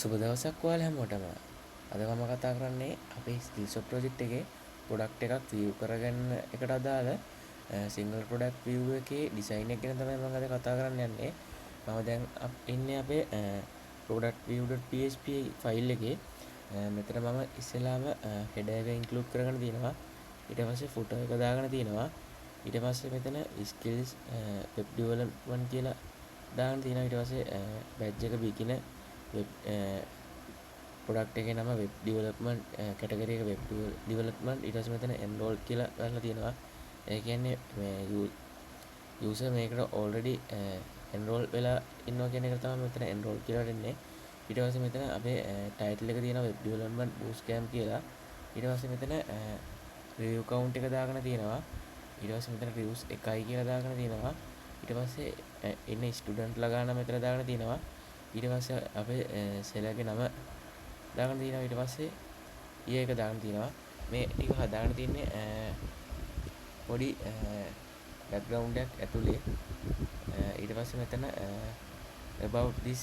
සුබ දවසක් ඔයාලා හැමෝටම. අද මම කතා කරන්නේ අපේ Skillshop project එකේ product එකක් view කරගන්න එකට අදාළ single product view එකේ design එක ගැන තමයි මම අද කතා කරන්න යන්නේ. මම දැන් ඉන්නේ අපේ product view.php file එකේ. මෙතන මම ඉස්සෙල්ලාම header එක include කරගෙන තියෙනවා. ඊට පස්සේ footer එක දාගෙන තියෙනවා. ඊට පස්සේ මෙතන skills web development කියලා දාගෙන තියෙනවා. ඊට පස්සේ badge එක beginner web product එකේ නම web development category එක web development ඊට පස්සේ මෙතන enroll කියලා දාලා තියෙනවා. ඒ කියන්නේ මේ user මේකට already enroll වෙලා ඉන්නවා කියන එක තමයි මෙතන enroll කියලා දෙන්නේ. ඊට පස්සේ මෙතන අපේ title එක තියෙනවා web development bootcamp කියලා. ඊට පස්සේ මෙතන review count එක දාගෙන තියෙනවා. ඊට පස්සේ මෙතන reviews 1යි කියලා දාගෙන තියෙනවා. ඊට පස්සේ ඉන්නේ student ලා ගන්න මෙතන දාගෙන තියෙනවා. ඊට පස්සේ අපේ සෙලර්ගේ නම දාගෙන තියෙනවා. ඊට පස්සේ ඊය එක දාගෙන තියෙනවා. මේ ටික හදාගෙන තින්නේ පොඩි background එකක් ඇතුලේ. ඊට පස්සේ මෙතන about this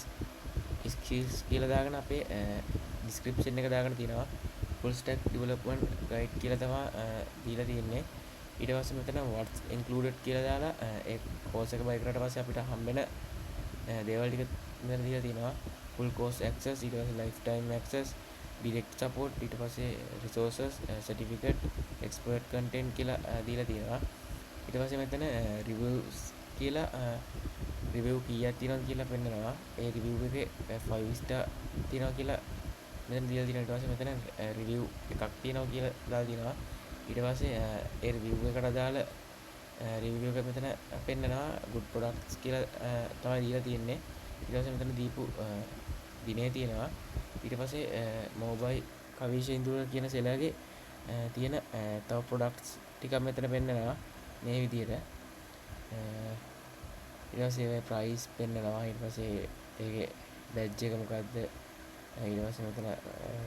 skills කියලා දාගෙන අපේ description එක දාගෙන තියෙනවා. full stack development guide කියලා තමයි දීලා තියෙන්නේ. ඊට පස්සේ මෙතන what's included කියලා දාලා ඒ course එක buy කරාට පස්සේ අපිට හම්බෙන දේවල් ටික මෙතන දීලා තියෙනවා. full course access ඊට පස්සේ lifetime access direct support ඊට පස්සේ resources certificate expert content කියලා දීලා තියෙනවා. ඊට පස්සේ මෙතන reviews කියලා review කීයක් තියෙනවද කියලා පෙන්නනවා. ඒ review එකේ 5 star තියෙනවා කියලා මෙතන දීලා තියෙනවා. ඊට පස්සේ මෙතන review එකක් තියෙනවා කියලා දාලා තියෙනවා. ඊට පස්සේ ඒ review එකට අදාළ review එක මෙතන පෙන්නනවා. good products කියලා තමයි දීලා තියෙන්නේ. ඊට පස්සේ මෙතන දීපු දිනේ තියෙනවා. ඊට පස්සේ mobile කවිෂ ඉන්දුර කියන සෙලර්ගේ තියෙන තව products ටිකක් මෙතන පෙන්නනවා මේ විදිහට. ඊට පස්සේ price පෙන්නනවා. ඊට පස්සේ ඒකේ badge එක මොකද්ද? ඊට පස්සේ මෙතන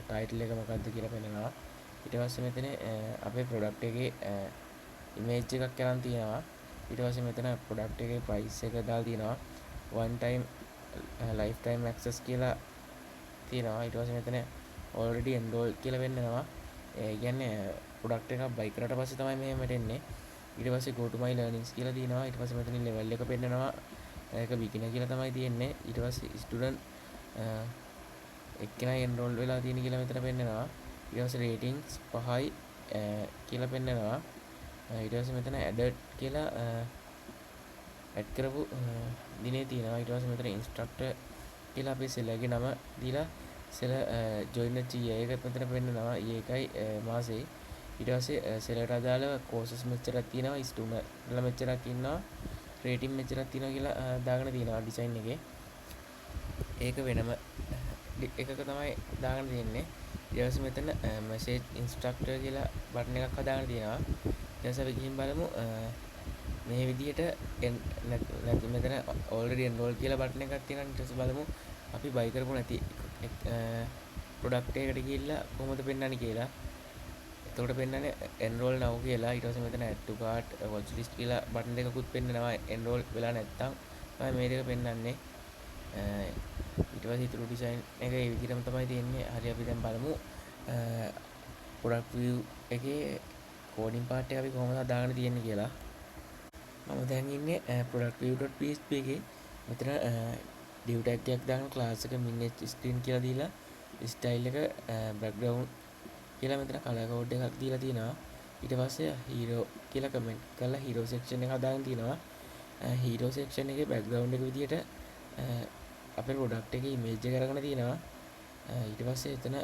title එක මොකද්ද කියලා පෙන්නනවා. ඊට පස්සේ මෙතන අපේ product එකේ image එකක් කරන් තියෙනවා. ඊට පස්සේ මෙතන product එකේ price එක දාලා තියෙනවා. one time lifetime access කියලා තියෙනවා. ඊට පස්සේ මෙතන already enrolled කියලා වෙන්නනවා. ඒ කියන්නේ product එකක් buy කරාට පස්සේ තමයි මෙහෙමට එන්නේ. ඊට පස්සේ go to my learnings කියලා තියෙනවා. ඊට පස්සේ මෙතන level එක පෙන්නනවා. ඒක beginner කියලා තමයි තියෙන්නේ. ඊට පස්සේ student එක්කෙනා enroll වෙලා තියෙන කියලා මෙතන පෙන්නනවා. ඊට පස්සේ ratings 5යි කියලා පෙන්නනවා. ඊට පස්සේ මෙතන added කියලා add කරපු දිනේ තියෙනවා. ඊට පස්සේ මෙතන instructor කියලා අපේ සෙලර්ගේ නම දීලා සෙල join the year එක මෙතන පෙන්නනවා. ඊයකයි මාසෙයි. ඊට පස්සේ සෙලර්ට අදාළ courses මෙච්චරක් තියෙනවා. student ලා මෙච්චරක් ඉන්නවා. rating මෙච්චරක් තියෙනවා කියලා දාගෙන තියෙනවා design එකේ. ඒක වෙනම එකක තමයි දාගෙන තියෙන්නේ. ඊට පස්සේ මෙතන message instructor කියලා බටන් එකක් හදාගෙන තියෙනවා. ඊට පස්සේ අපි ගිහින් බලමු මේ විදිහට මෙතන already enroll කියලා බටන් එකක් තියෙනවා. ඊට පස්සේ බලමු අපි buy කරපු නැති product එකකට ගිහිල්ලා කොහොමද පෙන්වන්නේ කියලා. එතකොට පෙන්වන්නේ enroll now කියලා. ඊට පස්සේ මෙතන add to cart watch list කියලා බටන් දෙකකුත් පෙන්වනවා. enroll වෙලා නැත්තම් තමයි මේ දෙක පෙන්වන්නේ. ඊට පස්සේ ඊටු ඩිසයින් එක ඒ විදිහටම තමයි තියෙන්නේ. හරි අපි දැන් බලමු product view එකේ coding part එක අපි කොහොමද හදාගෙන තියෙන්නේ කියලා. මම දැන් ඉන්නේ product view.php එකේ. මෙතන div tag එකක් දාගෙන class එක min screen කියලා දීලා style එක background කියලා මෙතන color code එකක් දීලා තියෙනවා. ඊට පස්සේ hero කියලා comment කරලා hero section එක හදාගෙන තියෙනවා. hero section එකේ background එක විදිහට අපේ product එකේ image එක අරගෙන තියෙනවා. ඊට පස්සේ එතන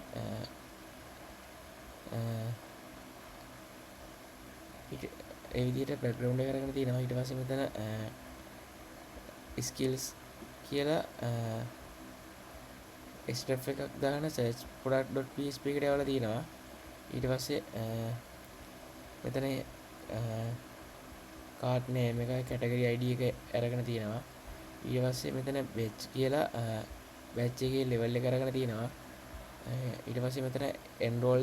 ඒ විදිහට background එක අරගෙන තියෙනවා. ඊට පස්සේ මෙතන skills කියලා strap එකක් දාගෙන search product.php එකට යවලා තියෙනවා. ඊට පස්සේ මෙතන cart name එකයි category id එක අරගෙන තියෙනවා. ඊට පස්සේ මෙතන batch කියලා batch එකේ level එක අරගෙන තියෙනවා. ඊට පස්සේ මෙතන enroll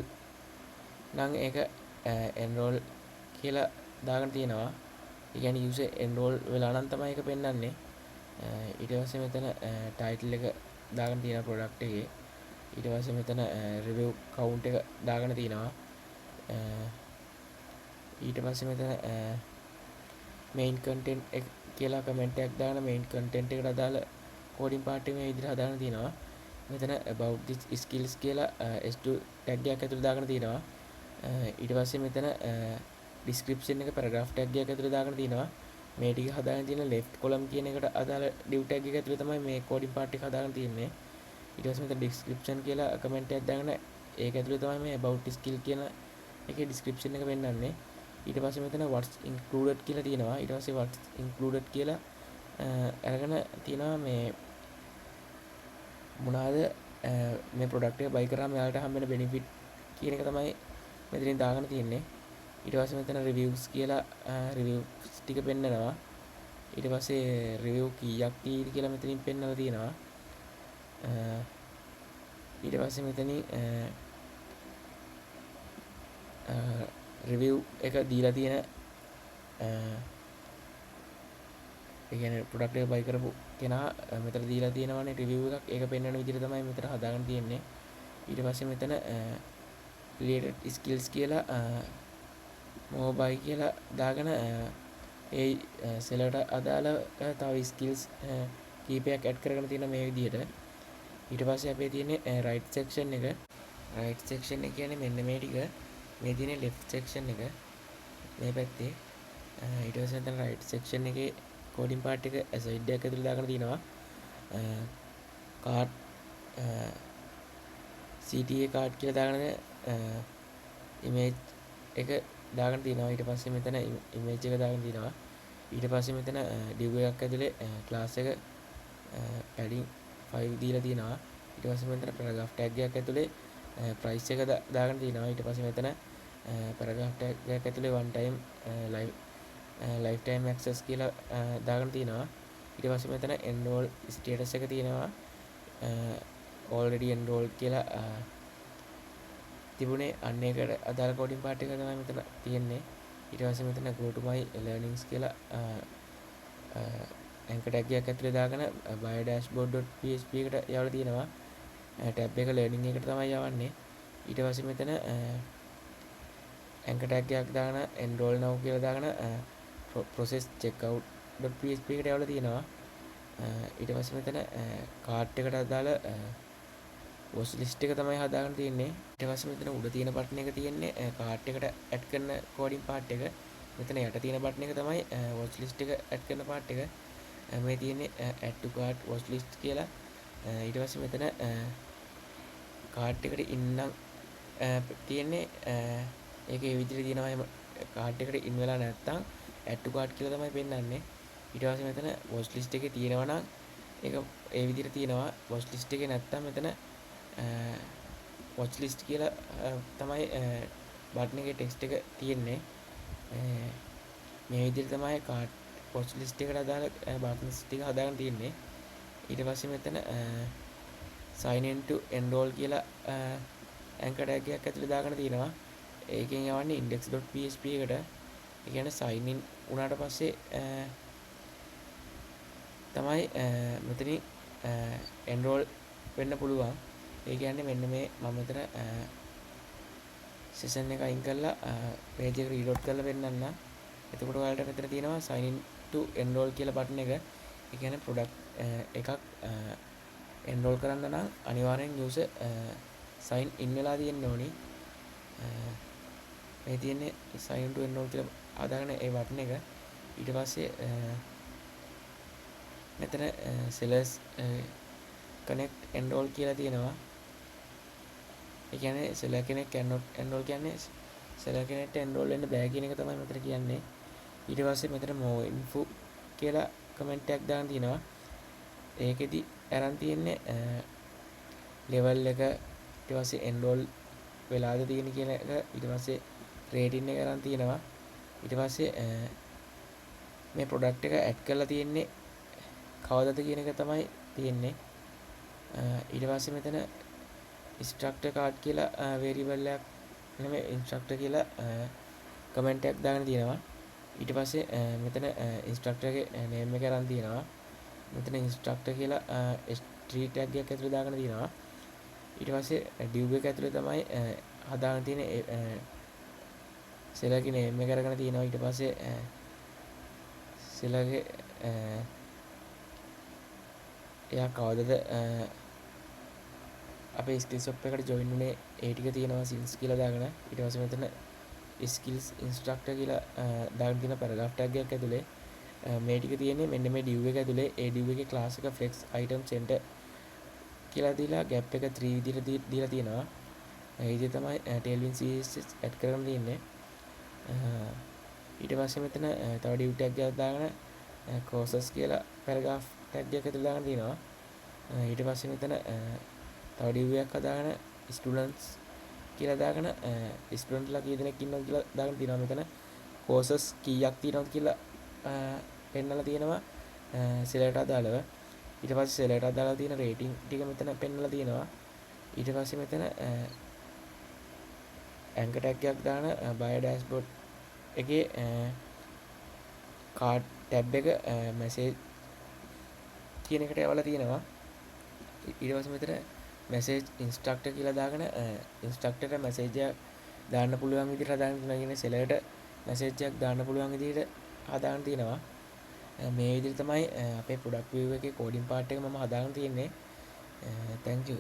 නම් ඒක enroll කියලා දාගෙන තියෙනවා. ඒ කියන්නේ user enroll වෙලා නම් තමයි ඒක පෙන්වන්නේ. ඊට පස්සේ මෙතන title එක දාගෙන තියෙන product එකේ ඊට පස්සේ මෙතන රිවිව් කවුන්ට් එක දාගෙන තියෙනවා. ඊට පස්සේ මෙතන main content එක කියලා කමෙන්ට් එකක් දාගෙන main content එකට අදාළ කෝඩින් පාර්ට් එක මේ විදිහට හදාගෙන තියෙනවා. මෙතන about this skills කියලා s2 tag එකක් ඇතුළේ දාගෙන තියෙනවා. ඊට පස්සේ මෙතන description එක paragraph tag එකක් ඇතුළේ දාගෙන තියෙනවා. මේ ටික හදාගෙන තියෙන left column කියන එකට අදාළ div tag එක ඇතුළේ තමයි මේ coding part එක හදාගෙන තියෙන්නේ. ඊට පස්සේ මෙතන description කියලා comment එකක් දාගෙන ඒක ඇතුළේ තමයි මේ about skill කියන එකේ description එක පෙන්නන්නේ. ඊට පස්සේ මෙතන what's included කියලා තියෙනවා. ඊට පස්සේ what's included කියලා අරගෙන තියෙනවා මේ මොනවාද මේ ප්‍රොඩක්ට් එක buy කරාම එයාලට හම්බෙන benefit කියන එක තමයි මෙතනින් දාගෙන තියෙන්නේ. ඊට පස්සේ මෙතන reviews කියලා reviews ටික පෙන්නනවා. ඊට පස්සේ review කීයක් තියෙද කියලා මෙතනින් පෙන්නලා තියෙනවා. ඊට පස්සේ මෙතනින් review එක දීලා තියෙන ඒ කියන්නේ product එක buy කරපු කෙනා මෙතන දීලා තියෙනවානේ review එකක්. ඒක පෙන්වන විදිහට තමයි මෙතන හදාගෙන තියෙන්නේ. ඊට පස්සේ මෙතන related skills කියලා mobile කියලා දාගෙන ඒ සෙලරට අදාළ තව ස්කිල්ස් කීපයක් ඇඩ් කරගෙන තියෙන මේ විදිහට. ඊට පස්සේ අපේ තියෙන්නේ right section එක. right section එක කියන්නේ මෙන්න මේ ටික. මේ තියෙන්නේ left section එක මේ පැත්තේ. ඊට පස්සේ මෙතන right section එකේ coding part එක aside එකක් ඇතුළේ දාගෙන තියෙනවා. card CTA card කියලා දාගෙන image එක දාගෙන තියෙනවා. ඊට පස්සේ මෙතන image එක දාගෙන තියෙනවා. ඊට පස්සේ මෙතන div එකක් ඇතුලේ class එක padding 5 දීලා තියෙනවා. ඊට පස්සේ මෙතන paragraph tag එකක් ඇතුලේ price එක දාගෙන තියෙනවා. ඊට පස්සේ මෙතන paragraph tag එකක් ඇතුලේ one time lifetime access කියලා දාගෙන තියෙනවා. ඊට පස්සේ මෙතන enroll status එක තියෙනවා. already enrolled කියලා තිබුණේ අන්න ඒකට අදාළ coding part එක තමයි මෙතන තියෙන්නේ. ඊට පස්සේ මෙතන go to my learnings කියලා anchor tag එකක් ඇතුලේ දාගෙන bio-dashboard.php එකට යවලා තියෙනවා. tab එක learning එකට තමයි යවන්නේ. ඊට පස්සේ මෙතන anchor tag එකක් දාගෙන enroll now කියලා දාගෙන process checkout.php එකට යවලා තියෙනවා. ඊට පස්සේ මෙතන cart එකට අදාළ watch list එක තමයි හදාගෙන තියෙන්නේ. ඊට පස්සේ මෙතන උඩ තියෙන බටන් එක තියෙන්නේ cart එකට add කරන coding part එක. මෙතන යට තියෙන බටන් එක තමයි watch list එක add කරන part එක. මේ තියෙන්නේ add to cart watch list කියලා. ඊට පස්සේ මෙතන cart එකට ඉන්නම් තියෙන්නේ ඒක ඒ විදිහට තියෙනවා. එහෙම cart එකට ඉන් වෙලා නැත්තම් add to cart කියලා තමයි පෙන්නන්නේ. ඊට පස්සේ මෙතන watch list එකේ තියෙනවා නම් ඒක ඒ විදිහට තියෙනවා. watch list එකේ නැත්තම් මෙතන watch list කියලා තමයි බටන් එකේ text එක තියෙන්නේ. මේ විදිහට තමයි cart watch list එකට අදාළ buttons ටික හදාගෙන තියෙන්නේ. ඊට පස්සේ මෙතන sign in to enroll කියලා anchor tag එකක් ඇතුලේ දාගෙන තියෙනවා. ඒකෙන් යවන්නේ index.php එකට. ඒ කියන්නේ sign in වුණාට පස්සේ තමයි මෙතනින් enroll වෙන්න පුළුවන්. ඒ කියන්නේ මෙන්න මේ මම මෙතන session එක අයින් කරලා page එක reload කරලා පෙන්නන්න. එතකොට ඔයාලට මෙතන තියෙනවා sign in to enroll කියලා බටන් එක. ඒ කියන්නේ product එකක් enroll කරන්න නම් අනිවාර්යෙන් user sign in වෙලා තියෙන්න ඕනි. මේ තියෙන්නේ sign in to enroll කියලා අදාගෙන ඒ බටන් එක. ඊට පස්සේ මෙතන sellers connect enroll කියලා තියෙනවා. ඒ කියන්නේ seller කෙනෙක් cannot enroll කියන්නේ seller කෙනෙක්ට enroll වෙන්න බෑ කියන එක තමයි මෙතන කියන්නේ. ඊට පස්සේ මෙතන more info කියලා comment එකක් දාන්න තියෙනවා. ඒකෙදි අරන් තියෙන්නේ level එක ඊට පස්සේ enroll වෙලාද තියෙන කියන එක ඊට පස්සේ rating එක අරන් තියෙනවා. ඊට පස්සේ මේ product එක add කරලා තියෙන්නේ කවදද කියන එක තමයි තියෙන්නේ. ඊට පස්සේ මෙතන instructor card කියලා variable එකක් නෙමෙයි instructor කියලා comment එකක් දාගෙන තියෙනවා. ඊට පස්සේ මෙතන instructor එකේ name එක අරන් තියෙනවා. මෙතන instructor කියලා street tag එකක් ඇතුලේ දාගෙන තියෙනවා. ඊට පස්සේ div එක ඇතුලේ තමයි හදාගෙන තියෙන සෙලර් ගේ name එක අරගෙන තියෙනවා. ඊට පස්සේ සෙලර් ගේ එයා කවදද අපේ ස්කිල් shop එකට join වුණේ ඒ ටික තියෙනවා skills කියලා දාගෙන. ඊට පස්සේ මෙතන skills instructor කියලා දාගෙන තියෙන paragraph tag එකක් ඇතුලේ මේ ටික තියෙන්නේ මෙන්න මේ div එක ඇතුලේ. ඒ div එකේ class එක flex item center කියලා දීලා gap එක 3 විදිහට දීලා තියෙනවා. ඒ විදිහ තමයි tailwind css add කරගෙන තියෙන්නේ. ඊට පස්සේ මෙතන තව div tag එකක් දාගෙන courses කියලා paragraph tag එකක් ඇතුලේ දාගෙන තියෙනවා. ඊට පස්සේ මෙතන තව div එකක් හදාගෙන students කියලා දාගෙන ස්ටුඩන්ට්ලා කී දෙනෙක් ඉන්නවද කියලා දාගෙන තියෙනවා. මෙතන courses කීයක් තියෙනවද කියලා පෙන්නලා තියෙනවා select අදාළව. ඊට පස්සේ select අදාළව තියෙන rating ටික මෙතන පෙන්නලා තියෙනවා. ඊට පස්සේ මෙතන anchor tag එකක් දාන bio dashboard එකේ card tab එක message කියන එකට යවලා තියෙනවා. ඊට පස්සේ මෙතන message instructor කියලා දාගෙන instructor ට message එකක් දාන්න පුළුවන් විදිහට හදාගෙන තියෙනවා. කියන්නේ select message එකක් දාන්න පුළුවන් විදිහට හදාගෙන තියෙනවා. මේ විදිහට තමයි අපේ product view එකේ coding part එක මම හදාගෙන තියෙන්නේ. thank you